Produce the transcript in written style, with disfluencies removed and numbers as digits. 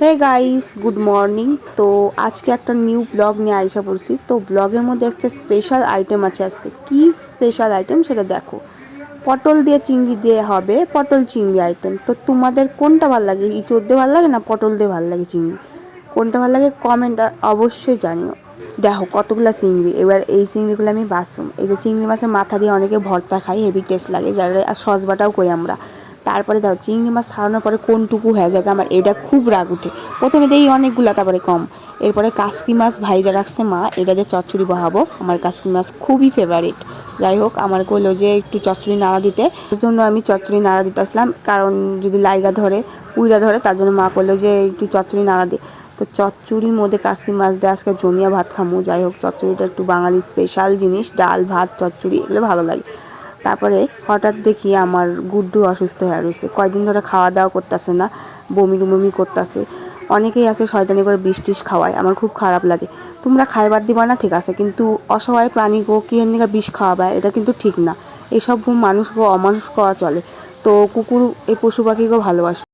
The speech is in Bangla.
Hey guys, good morning. তো আজকে একটা নিউ ব্লগ নিয়ে আইসা পড়ছি। তো ব্লগের মধ্যে একটা স্পেশাল আইটেম আছে আজকে। কি স্পেশাল আইটেম সেটা দেখো। পটল দিয়ে চিংড়ি দিয়ে হবে পটল চিংড়ি আইটেম। তো তোমাদের কোনটা ভালো লাগে, ইঁচড় দিয়ে ভালো লাগে না পটল দিয়ে ভালো লাগে চিংড়ি, কোনটা ভালো লাগে কমেন্ট অবশ্যই জানিও। দেখো কতগুলো চিংড়ি, এবার এই চিংড়িগুলো আমি বাছুম। এই যে চিংড়ি মাছের মাথা দিয়ে অনেকে ভর্তা খাই, হেভি টেস্ট লাগে, যার আর সসবাটাও কই আমরা। তারপরে দেখো চিংড়ি মাছ ছাড়ানোর পরে কোনটুকু হয়ে যায় আমার এটা খুব রাগ উঠে। প্রথমে দেই অনেকগুলা, তারপরে কম। এরপরে কাসকি মাছ ভাইজা রাখছে মা, এটা দিয়ে চচ্চড়ি বহাবো। আমার কাসকি মাছ খুবই ফেভারিট। যাই হোক, আমার কইলো যে একটু চচ্চড়ি নাড়া দিতে, ওই জন্য আমি চচ্চড়ি নাড়া দিতে আসলাম। কারণ যদি লাইগা ধরে পুইরা ধরে, তার জন্য মা করলো যে একটু চচ্চড়ি নাড়া দিই। তো চচ্চড়ির মধ্যে কাসকি মাছ দিয়ে আজকে জমিয়া ভাত খামু। যাই হোক, চচ্চড়িটা একটু বাঙালি স্পেশাল জিনিস, ডাল ভাত চচ্চড়ি এগুলো ভালো লাগে। তারপরে হঠাৎ দেখি আমার গুড্ডু অসুস্থ হয়ে রয়েছে, কয়দিন ধরে খাওয়া দাওয়া করতেছে না, বমি বমি করতেছে। অনেকেই আছে শয়তানি করে বিষ টিস খাওয়ায়, আমার খুব খারাপ লাগে। তোমরা খাইবার দিবা না ঠিক আছে, কিন্তু অসহায় প্রাণীকে কি এর বিষ খাওয়াবে, এটা কিন্তু ঠিক না। এইসব মানুষকে অমানুষ করা চলে। তো কুকুর এই পশু পাখিকেও ভালোবাসে।